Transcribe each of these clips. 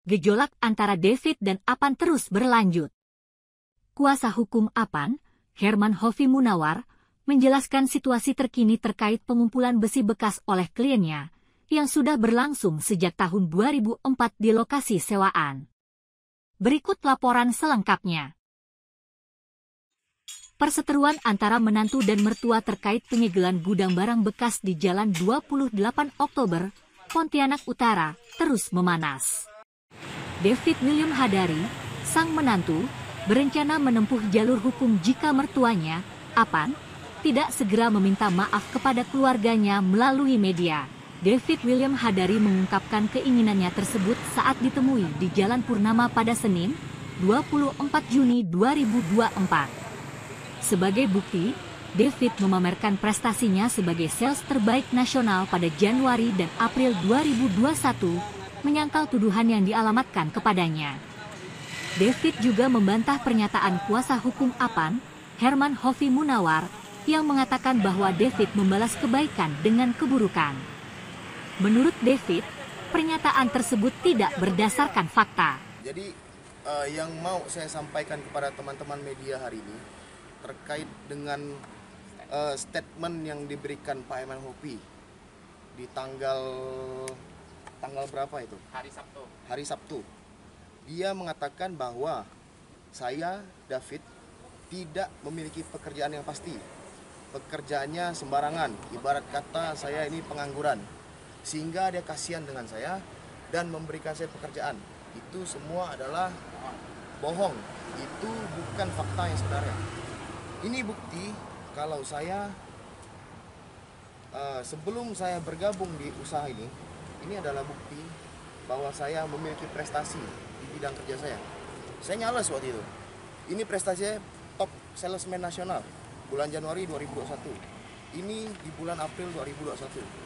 Gejolak antara David dan Apan terus berlanjut. Kuasa hukum Apan, Herman Hovi Munawar, menjelaskan situasi terkini terkait pengumpulan besi bekas oleh kliennya, yang sudah berlangsung sejak tahun 2004 di lokasi sewaan. Berikut laporan selengkapnya. Perseteruan antara menantu dan mertua terkait penyegelan gudang barang bekas di Jalan 28 Oktober, Pontianak Utara, terus memanas. David William Hadari, sang menantu, berencana menempuh jalur hukum jika mertuanya, Apan, tidak segera meminta maaf kepada keluarganya melalui media. David William Hadari mengungkapkan keinginannya tersebut saat ditemui di Jalan Purnama pada Senin, 24 Juni 2024. Sebagai bukti, David memamerkan prestasinya sebagai sales terbaik nasional pada Januari dan April 2021, menyangkal tuduhan yang dialamatkan kepadanya. David juga membantah pernyataan kuasa hukum Apan, Herman Hovi Munawar, yang mengatakan bahwa David membalas kebaikan dengan keburukan. Menurut David, pernyataan tersebut tidak berdasarkan fakta. Jadi yang mau saya sampaikan kepada teman-teman media hari ini terkait dengan statement yang diberikan Pak Herman Hovi di tanggal berapa itu? Hari Sabtu. Dia mengatakan bahwa saya, David, tidak memiliki pekerjaan yang pasti. Pekerjaannya sembarangan, ibarat kata saya ini pengangguran. Sehingga dia kasihan dengan saya dan memberikan saya pekerjaan. Itu semua adalah bohong. Itu bukan fakta yang sebenarnya. Ini bukti kalau saya sebelum saya bergabung di usaha ini adalah bukti bahwa saya memiliki prestasi di bidang kerja saya. Saya nyales waktu itu. Ini prestasinya top salesman nasional bulan Januari 2021. Ini di bulan April 2021.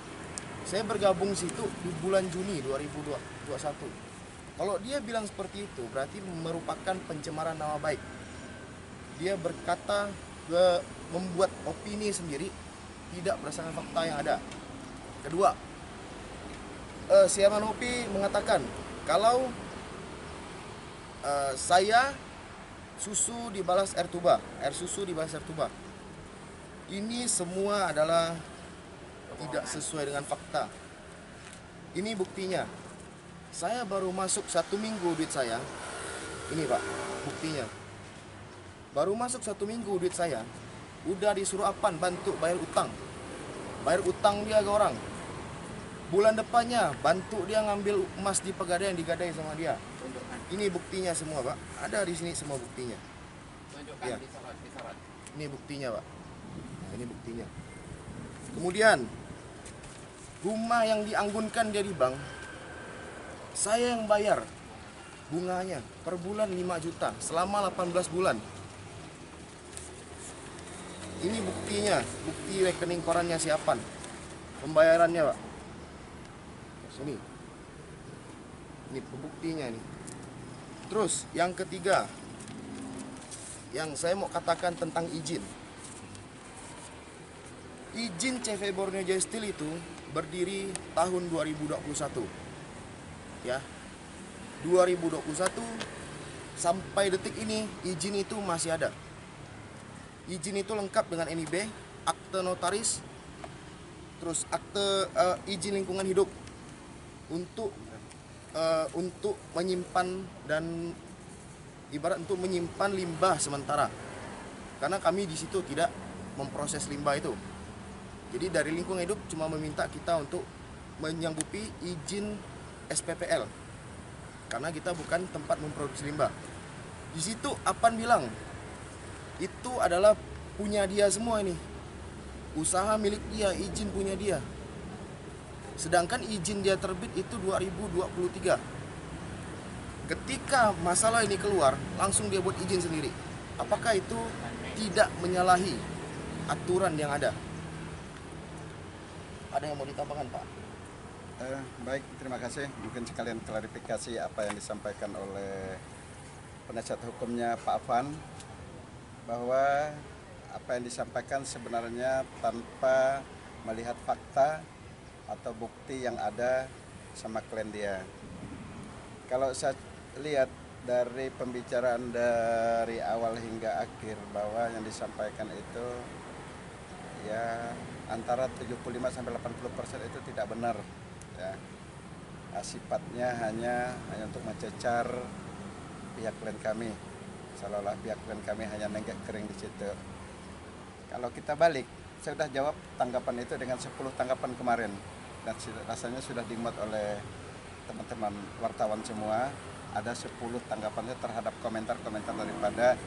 Saya bergabung situ di bulan Juni 2021. Kalau dia bilang seperti itu, berarti merupakan pencemaran nama baik. Dia berkata membuat opini sendiri, tidak berdasarkan fakta yang ada. Kedua, si Herman Hovi mengatakan kalau saya susu dibalas air tuba, air susu dibalas air tuba. Ini semua adalah tidak sesuai dengan fakta. Ini buktinya. Saya baru masuk 1 minggu duit saya. Ini Pak, buktinya. Baru masuk 1 minggu duit saya, udah disuruh Apan bantu bayar utang. Bayar utang dia ke orang. Bulan depannya bantu dia ngambil emas di Pegadaian, digadai sama dia. Ini buktinya semua Pak. Ada di sini semua buktinya. Ya. Ini buktinya Pak. Ini buktinya. Kemudian rumah yang dianggunkan dia di bank, saya yang bayar bunganya per bulan 5 juta selama 18 bulan. Ini buktinya, bukti rekening korannya si Apan. Pembayarannya Pak. Ini pembuktinya nih. Terus yang ketiga, yang saya mau katakan tentang izin. Izin CV Borneo Jaya Steel itu berdiri tahun 2021. Ya. 2021 sampai detik ini izin itu masih ada. Izin itu lengkap dengan NIB, akte notaris, terus akte izin lingkungan hidup untuk menyimpan dan ibarat untuk menyimpan limbah sementara. Karena kami di situ tidak memproses limbah itu. Jadi dari lingkungan hidup cuma meminta kita untuk menyanggupi izin SPPL. Karena kita bukan tempat memproduksi limbah. Di situ Apan bilang itu adalah punya dia semua ini. Usaha milik dia, izin punya dia. Sedangkan izin dia terbit itu 2023. Ketika masalah ini keluar, langsung dia buat izin sendiri. Apakah itu tidak menyalahi aturan yang ada? Ada yang mau ditambahkan, Pak? Baik, terima kasih. Mungkin sekalian klarifikasi apa yang disampaikan oleh penasihat hukumnya Pak Afan, bahwa apa yang disampaikan sebenarnya tanpa melihat fakta atau bukti yang ada sama klien dia. Kalau saya lihat dari pembicaraan dari awal hingga akhir bahwa yang disampaikan itu ya antara 75-80% itu tidak benar ya. Sifatnya hanya untuk mencecar pihak klien kami, seolah-olah pihak klien kami hanya nenggak kering di situ. Kalau kita balik, saya sudah jawab tanggapan itu dengan 10 tanggapan kemarin dan rasanya sudah dimuat oleh teman-teman wartawan semua. Ada 10 tanggapannya terhadap komentar-komentar daripada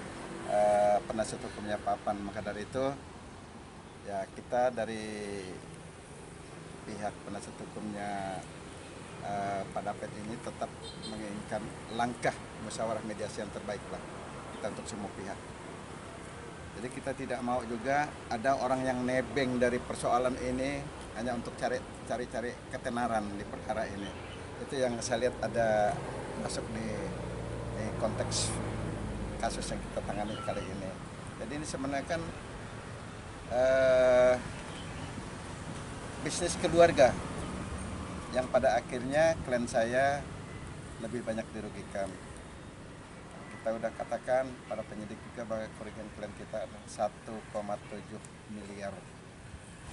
penasihat hukumnya Pak Afan. Maka dari itu ya kita dari pihak penasihat hukumnya Pak David ini tetap menginginkan langkah musyawarah mediasi yang terbaik lah kita untuk semua pihak. Jadi kita tidak mau juga ada orang yang nebeng dari persoalan ini hanya untuk cari ketenaran di perkara ini. Itu yang saya lihat ada masuk di konteks kasus yang kita tangani kali ini. Jadi ini sebenarnya kan bisnis keluarga yang pada akhirnya klien saya lebih banyak dirugikan. Kita udah katakan pada penyidik juga bahwa kerugian klien kita adalah 1,7 miliar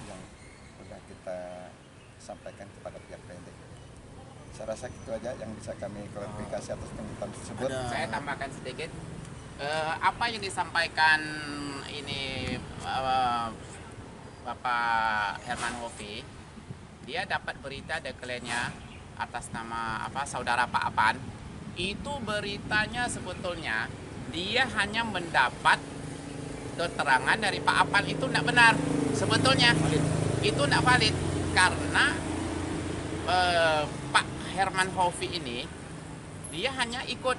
yang sudah kita sampaikan kepada pihak penyidik. Saya rasa itu aja yang bisa kami klarifikasi atas permintaan tersebut. Saya tambahkan sedikit, apa yang disampaikan ini Bapak Herman Hofi, dia dapat berita dari kliennya atas nama saudara Pak Afan. Itu beritanya sebetulnya dia hanya mendapat keterangan dari Pak Afan itu tidak benar. Sebetulnya itu tidak valid karena Pak Herman Hofi ini dia hanya ikut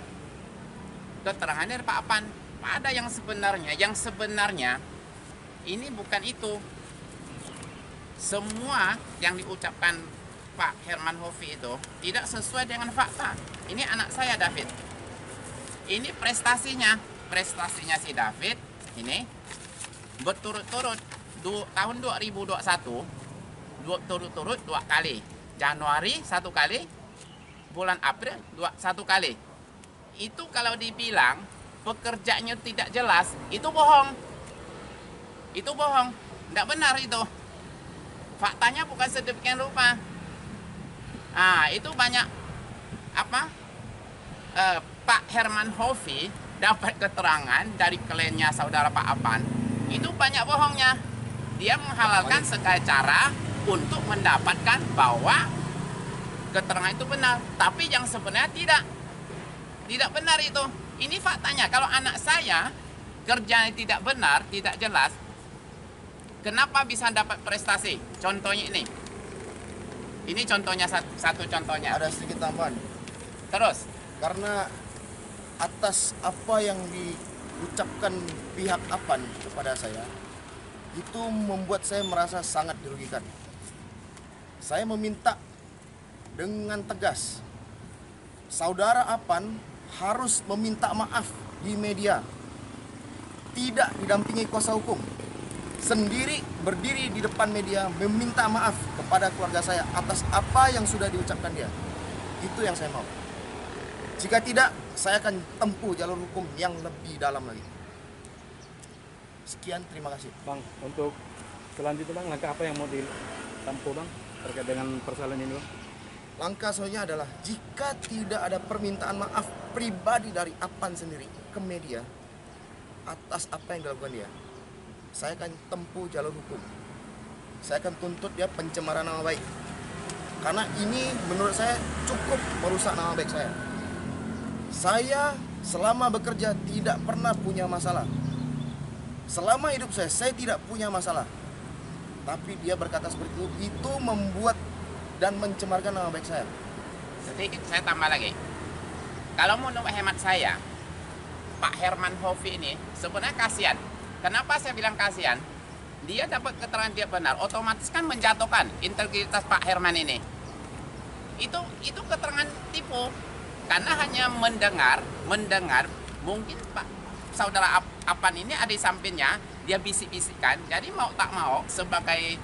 keterangan dari Pak Afan. Ada yang sebenarnya ini bukan itu. Semua yang diucapkan Pak Herman Hofi itu tidak sesuai dengan fakta. Ini anak saya David. Ini prestasinya si David ini berturut-turut tahun 2021 berturut-turut 2 kali. Januari 1 kali, bulan April 1 kali. Itu kalau dibilang pekerjaannya tidak jelas, itu bohong. Itu bohong. Tidak benar itu. Faktanya bukan sedemikian rupa. Itu banyak Pak Herman Hofi dapat keterangan dari kliennya saudara Pak Afan. Itu banyak bohongnya. Dia menghalalkan segala cara untuk mendapatkan bahwa keterangan itu benar. Tapi yang sebenarnya tidak benar itu. Ini faktanya. Kalau anak saya kerjanya tidak benar, tidak jelas, kenapa bisa dapat prestasi? Contohnya ini. Ini contohnya, satu contohnya. Ada sedikit tambahan. Terus? Karena atas apa yang diucapkan pihak Afan kepada saya, itu membuat saya merasa sangat dirugikan. Saya meminta dengan tegas, saudara Afan harus meminta maaf di media. Tidak didampingi kuasa hukum. Sendiri berdiri di depan media meminta maaf kepada keluarga saya atas apa yang sudah diucapkan dia. Itu yang saya mau. Jika tidak, saya akan tempuh jalur hukum yang lebih dalam lagi. Sekian, terima kasih. Bang, untuk selanjutnya Bang, langkah apa yang mau ditempuh Bang terkait dengan persoalan ini Bang? Langkah selanjutnya adalah jika tidak ada permintaan maaf pribadi dari Afan sendiri ke media atas apa yang dilakukan dia, saya akan tempuh jalur hukum. Saya akan tuntut dia pencemaran nama baik. Karena ini menurut saya cukup merusak nama baik saya. Saya selama bekerja tidak pernah punya masalah. Selama hidup saya tidak punya masalah. Tapi dia berkata seperti itu membuat dan mencemarkan nama baik saya. Sedikit saya tambah lagi. Kalau menurut hemat saya, Pak Herman Hofi ini sebenarnya kasihan. Kenapa saya bilang kasihan? Dia dapat keterangan dia benar, otomatis kan menjatuhkan integritas Pak Herman ini. Itu keterangan tipu. Karena hanya mendengar, mungkin Pak saudara Afan ini ada di sampingnya, dia bisik-bisikkan. Jadi mau tak mau sebagai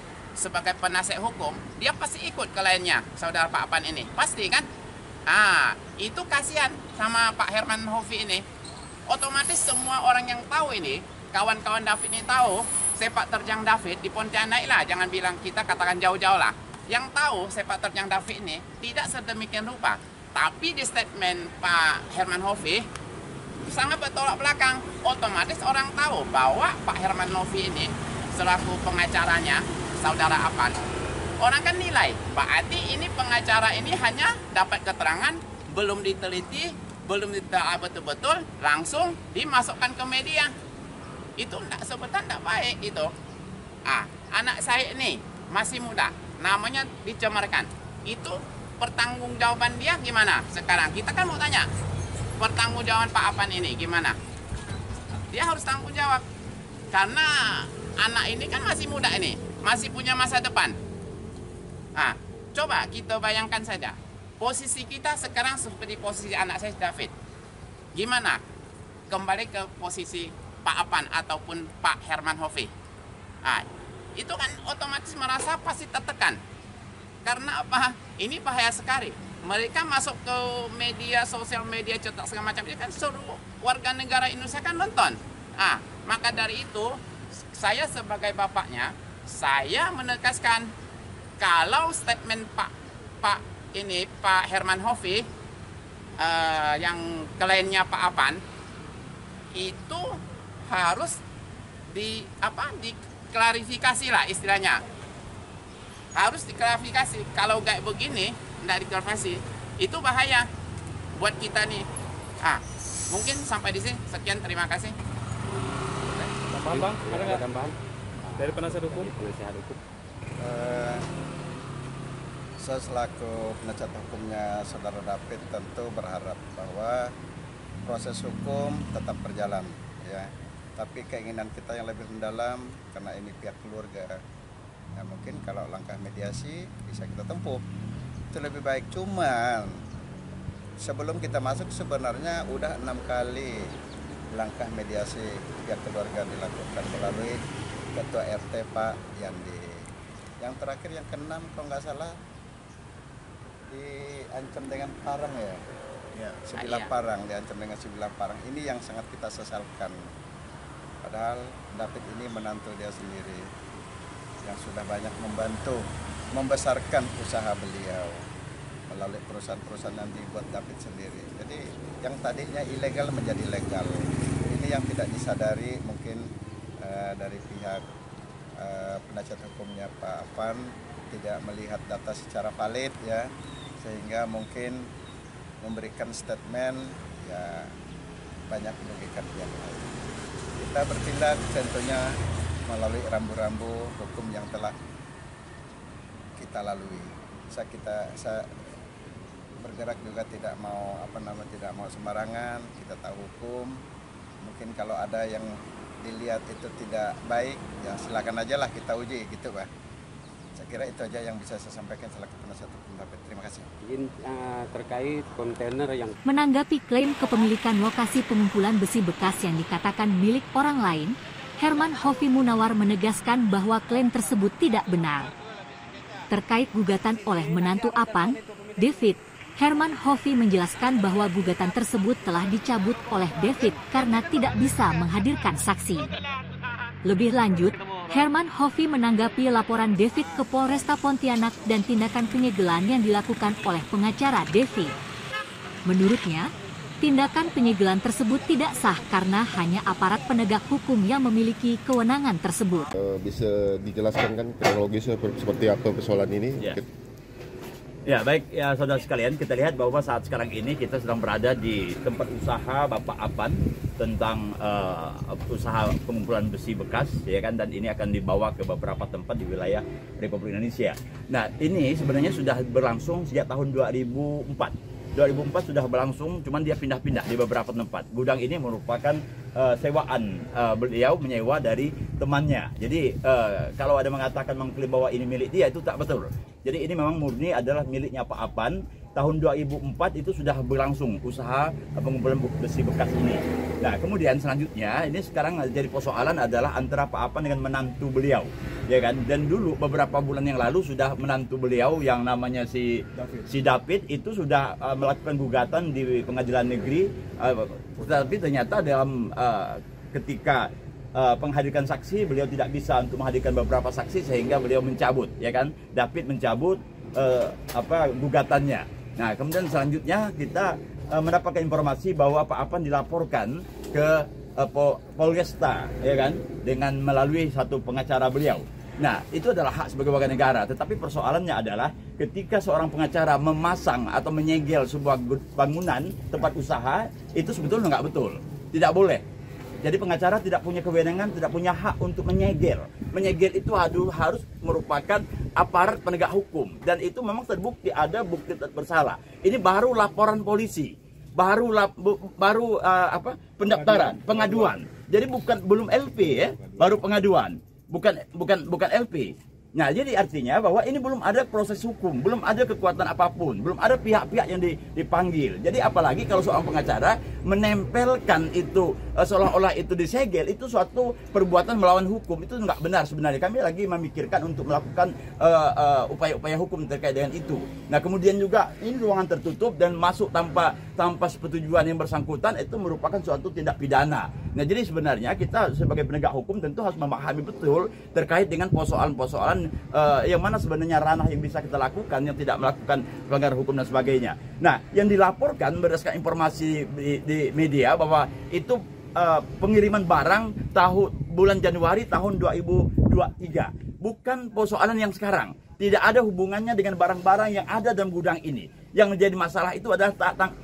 penasihat hukum, dia pasti ikut ke lainnya, saudara Pak Afan ini. Pasti kan? Itu kasihan sama Pak Herman Hoffi ini. Otomatis semua orang yang tahu ini, kawan-kawan David ini tahu sepak terjang David di Pontianak lah. Jangan bilang kita katakan jauh-jauh lah. Yang tahu sepak terjang David ini tidak sedemikian rupa. Tapi di statement Pak Herman Hoffi sangat bertolak belakang. Otomatis orang tahu bahwa Pak Herman Hoffi ini selaku pengacaranya, saudara Apan, orang kan nilai, berarti ini pengacara ini hanya dapat keterangan, belum diteliti, belum ditelaah betul-betul, langsung dimasukkan ke media. Itu sebetulnya tidak baik itu. Anak saya ini masih muda, namanya dicemarkan. Itu pertanggungjawaban dia gimana sekarang? Kita kan mau tanya, pertanggungjawaban Pak Apan ini gimana? Dia harus tanggung jawab. Karena anak ini kan masih muda ini, masih punya masa depan. Coba kita bayangkan saja, posisi kita sekarang seperti posisi anak saya David. Gimana? Kembali ke posisi Pak Apan ataupun Pak Herman Hoffi. Itu kan otomatis merasa pasti tertekan. Karena apa? Ini bahaya sekali. Mereka masuk ke media, sosial media, cetak segala macam. Ini kan seluruh warga negara Indonesia kan nonton. Maka dari itu, saya sebagai bapaknya, saya menegaskan kalau statement Pak Herman Hoffi yang kliennya Pak Apan itu harus diklarifikasi lah istilahnya. Harus diklarifikasi. Kalau kayak begini tidak diklarifikasi, itu bahaya buat kita nih. Mungkin sampai di sini. Sekian, terima kasih. Bang, ada nggak tambahan dari penasihat hukum? Saya selaku penasihat hukumnya saudara David tentu berharap bahwa proses hukum tetap berjalan, ya. Tapi keinginan kita yang lebih mendalam karena ini pihak keluarga, ya mungkin kalau langkah mediasi bisa kita tempuh, itu lebih baik. Cuman sebelum kita masuk sebenarnya udah 6 kali langkah mediasi pihak keluarga dilakukan melalui Ketua RT Pak Yandi. Yang terakhir yang ke-6 kalau nggak salah diancam dengan parang ya. Sebilah parang, diancam dengan sebilah parang. Ini yang sangat kita sesalkan. Padahal David ini menantu dia sendiri yang sudah banyak membantu membesarkan usaha beliau melalui perusahaan-perusahaan yang dibuat David sendiri. Jadi yang tadinya ilegal menjadi legal. Ini yang tidak disadari mungkin dari pihak penasihat hukumnya Pak Apan tidak melihat data secara valid, ya, sehingga mungkin memberikan statement ya banyak merugikan pihak lain. Kita bertindak tentunya melalui rambu-rambu hukum yang telah kita lalui. Saya bergerak juga tidak mau tidak mau sembarangan. Kita tahu hukum. Mungkin kalau ada yang dilihat itu tidak baik, ya silakan aja lah kita uji gitu, Pak. Saya kira itu aja yang bisa saya sampaikan selaku penasihat hukum David. Terima kasih. Terkait kontainer yang Menanggapi klaim kepemilikan lokasi pengumpulan besi bekas yang dikatakan milik orang lain, Herman Hoffi Munawar menegaskan bahwa klaim tersebut tidak benar. Terkait gugatan oleh menantu Apan, David, Herman Hoffi menjelaskan bahwa gugatan tersebut telah dicabut oleh David karena tidak bisa menghadirkan saksi. Lebih lanjut, Herman Hoffi menanggapi laporan David ke Polresta Pontianak dan tindakan penyegelan yang dilakukan oleh pengacara David. Menurutnya, tindakan penyegelan tersebut tidak sah karena hanya aparat penegak hukum yang memiliki kewenangan tersebut. Bisa dijelaskan kan kronologisnya seperti apa persoalan ini? Ya baik ya saudara sekalian, kita lihat bahwa saat sekarang ini kita sedang berada di tempat usaha Bapak Apan tentang usaha pengumpulan besi bekas, ya kan, dan ini akan dibawa ke beberapa tempat di wilayah Republik Indonesia. Nah ini sebenarnya sudah berlangsung sejak tahun 2004 sudah berlangsung, cuman dia pindah-pindah di beberapa tempat. Gudang ini merupakan sewaan, beliau menyewa dari temannya. Jadi kalau ada mengatakan mengklaim bahwa ini milik dia, itu tak betul. Jadi ini memang murni adalah miliknya Pak Apan. Tahun 2004 itu sudah berlangsung usaha pengumpulan besi bekas ini. Nah kemudian selanjutnya ini sekarang jadi persoalan adalah antara Pak Apan dengan menantu beliau. ya kan? Dan dulu beberapa bulan yang lalu sudah menantu beliau yang namanya si David itu sudah melakukan gugatan di pengadilan negeri, tetapi ternyata dalam ketika penghadirkan saksi, beliau tidak bisa untuk menghadirkan beberapa saksi sehingga beliau mencabut, ya kan? David mencabut gugatannya. Nah, kemudian selanjutnya kita mendapatkan informasi bahwa Pak Afan dilaporkan ke Polresta, ya kan, dengan melalui satu pengacara beliau. Nah, itu adalah hak sebagai warga negara. Tetapi persoalannya adalah ketika seorang pengacara memasang atau menyegel sebuah bangunan tempat usaha, itu sebetulnya nggak betul, tidak boleh. Jadi pengacara tidak punya kewenangan, tidak punya hak untuk menyegel. Menyegel itu harus merupakan aparat penegak hukum, dan itu memang terbukti ada bukti bersalah. Ini baru laporan polisi. Baru pendaftaran, pengaduan. Jadi belum LP ya, baru pengaduan. Bukan LP. Nah, jadi artinya bahwa ini belum ada proses hukum, belum ada kekuatan apapun, belum ada pihak-pihak yang dipanggil. Jadi apalagi kalau seorang pengacara menempelkan itu seolah-olah itu disegel, itu suatu perbuatan melawan hukum, itu nggak benar sebenarnya. Kami lagi memikirkan untuk melakukan upaya-upaya hukum terkait dengan itu. Nah, kemudian juga ini ruangan tertutup dan masuk tanpa persetujuan yang bersangkutan, itu merupakan suatu tindak pidana. Nah, jadi sebenarnya kita sebagai penegak hukum tentu harus memahami betul terkait dengan persoalan-persoalan yang mana sebenarnya ranah yang bisa kita lakukan, yang tidak melakukan pelanggaran hukum dan sebagainya. Nah, yang dilaporkan berdasarkan informasi di media bahwa itu pengiriman barang bulan Januari tahun 2023, bukan persoalan yang sekarang. Tidak ada hubungannya dengan barang-barang yang ada dalam gudang ini. Yang menjadi masalah itu adalah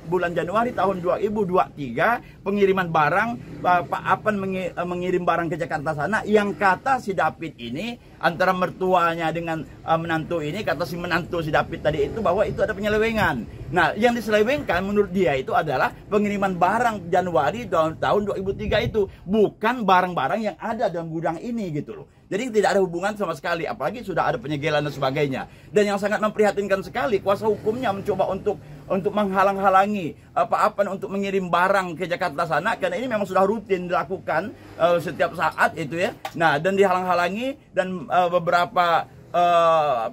bulan Januari tahun 2023, pengiriman barang, Pak Afan mengirim barang ke Jakarta sana, yang kata si David ini, antara mertuanya dengan menantu ini, kata si menantu si David tadi itu bahwa itu ada penyelewengan. Nah, yang diselewengkan menurut dia itu adalah pengiriman barang Januari tahun 2003 itu, bukan barang-barang yang ada dalam gudang ini gitu loh. Jadi tidak ada hubungan sama sekali, apalagi sudah ada penyegelan dan sebagainya. Dan yang sangat memprihatinkan sekali, kuasa hukumnya mencoba untuk menghalang-halangi Pak Afan untuk mengirim barang ke Jakarta sana, karena ini memang sudah rutin dilakukan setiap saat itu ya. Nah, dan dihalang-halangi, dan beberapa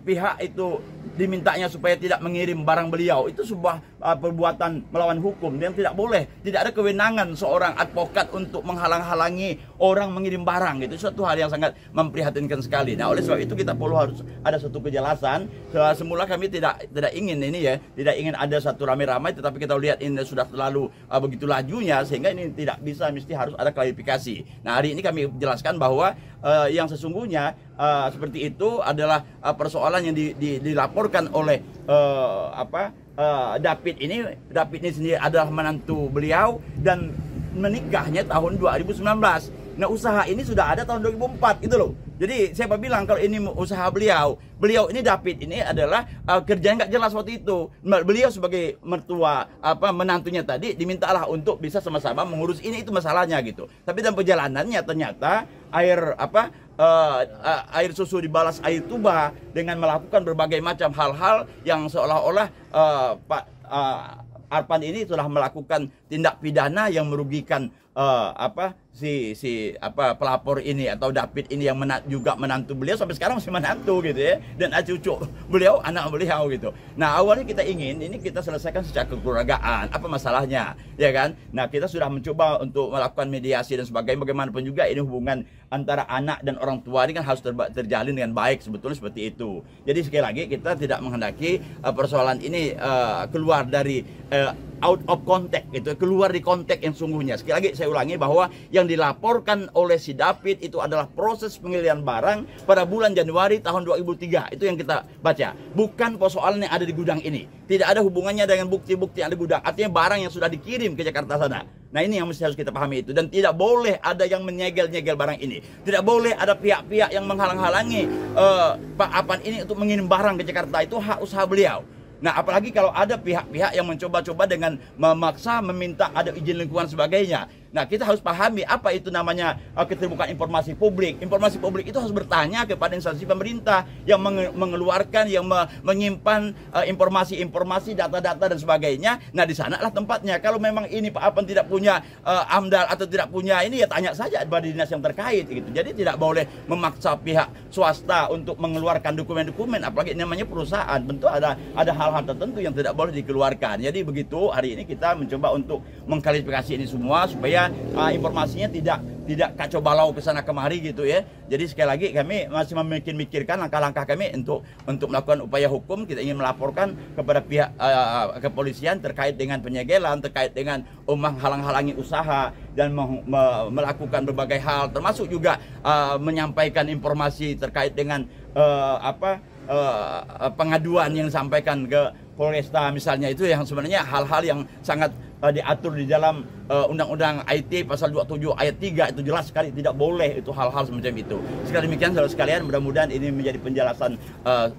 pihak itu dimintanya supaya tidak mengirim barang beliau. Itu sebuah perbuatan melawan hukum yang tidak boleh. Tidak ada kewenangan seorang advokat untuk menghalang-halangi orang mengirim barang. Itu suatu hal yang sangat memprihatinkan sekali. Nah, oleh sebab itu kita perlu harus ada satu kejelasan. Semula kami tidak ingin ini ya, tidak ingin ada satu ramai-ramai, tetapi kita lihat ini sudah terlalu begitu lajunya, sehingga ini tidak bisa, mesti harus ada klarifikasi. Nah, hari ini kami jelaskan bahwa yang sesungguhnya seperti itu adalah persoalan yang dilaporkan oleh David ini sendiri adalah menantu beliau, dan menikahnya tahun 2019. Nah, usaha ini sudah ada tahun 2004 gitu loh. Jadi siapa bilang kalau ini usaha beliau ini David ini adalah kerjanya nggak jelas waktu itu. Beliau sebagai mertua menantunya tadi dimintalah untuk bisa sama-sama mengurus ini, itu masalahnya gitu. Tapi dalam perjalanannya ternyata air susu dibalas air tuba dengan melakukan berbagai macam hal-hal yang seolah-olah Pak Afan ini sudah melakukan tindak pidana yang merugikan pelapor ini atau David ini yang juga menantu beliau, sampai sekarang masih menantu gitu ya, dan cucu beliau anak beliau gitu. Nah, awalnya kita ingin ini kita selesaikan secara kekeluargaan, apa masalahnya ya kan. Nah, kita sudah mencoba untuk melakukan mediasi dan sebagainya. Bagaimanapun juga ini hubungan antara anak dan orang tua ini kan harus terjalin dengan baik, sebetulnya seperti itu. Jadi sekali lagi kita tidak menghendaki persoalan ini keluar dari out of context, itu keluar di konteks yang sungguhnya. Sekali lagi saya ulangi bahwa yang dilaporkan oleh si David itu adalah proses pengiriman barang pada bulan Januari tahun 2003. Itu yang kita baca, bukan persoalan yang ada di gudang ini. Tidak ada hubungannya dengan bukti-bukti yang ada di gudang, artinya barang yang sudah dikirim ke Jakarta sana. Nah, ini yang mesti harus kita pahami itu. Dan tidak boleh ada yang menyegel-nyegel barang ini. Tidak boleh ada pihak-pihak yang menghalang-halangi Pak Afan ini untuk mengirim barang ke Jakarta. Itu hak usaha beliau. Nah, apalagi kalau ada pihak-pihak yang mencoba-coba dengan memaksa, meminta ada izin lingkungan sebagainya. Nah, kita harus pahami apa itu namanya keterbukaan informasi publik. Informasi publik itu harus bertanya kepada instansi pemerintah yang mengeluarkan, yang menyimpan informasi-informasi, data-data dan sebagainya. Nah, di sanalah tempatnya. Kalau memang ini Pak Afan tidak punya AMDAL atau tidak punya ini, ya tanya saja pada dinas yang terkait gitu. Jadi tidak boleh memaksa pihak swasta untuk mengeluarkan dokumen-dokumen, apalagi namanya perusahaan. Tentu ada hal-hal tertentu yang tidak boleh dikeluarkan. Jadi begitu, hari ini kita mencoba untuk mengklarifikasi ini semua supaya informasinya tidak kacau balau ke sana kemari gitu ya. Jadi sekali lagi kami masih memikirkan langkah-langkah kami untuk melakukan upaya hukum. Kita ingin melaporkan kepada pihak kepolisian terkait dengan penyegelan, terkait dengan menghalang-halangi usaha dan melakukan berbagai hal, termasuk juga menyampaikan informasi terkait dengan pengaduan yang disampaikan ke Polresta misalnya. Itu yang sebenarnya hal-hal yang sangat diatur di dalam Undang-Undang IT pasal 27 ayat 3 itu jelas sekali tidak boleh itu hal-hal semacam itu. Sekali demikian saudara sekalian, mudah-mudahan ini menjadi penjelasan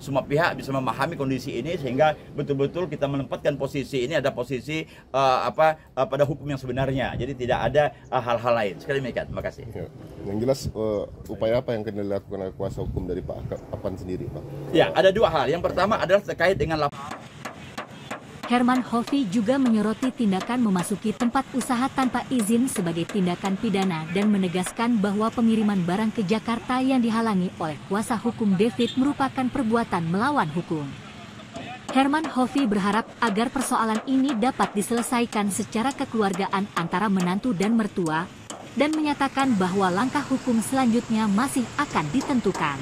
semua pihak bisa memahami kondisi ini sehingga betul-betul kita menempatkan posisi ini ada posisi pada hukum yang sebenarnya. Jadi tidak ada hal-hal lain. Sekali demikian. Terima kasih. Ya. Yang jelas upaya apa yang akan dilakukan oleh kuasa hukum dari Pak Afan sendiri, Pak? Ya, ada dua hal. Yang pertama adalah terkait dengan Herman Hoffi juga menyoroti tindakan memasuki tempat usaha tanpa izin sebagai tindakan pidana dan menegaskan bahwa pengiriman barang ke Jakarta yang dihalangi oleh kuasa hukum David merupakan perbuatan melawan hukum. Herman Hoffi berharap agar persoalan ini dapat diselesaikan secara kekeluargaan antara menantu dan mertua dan menyatakan bahwa langkah hukum selanjutnya masih akan ditentukan.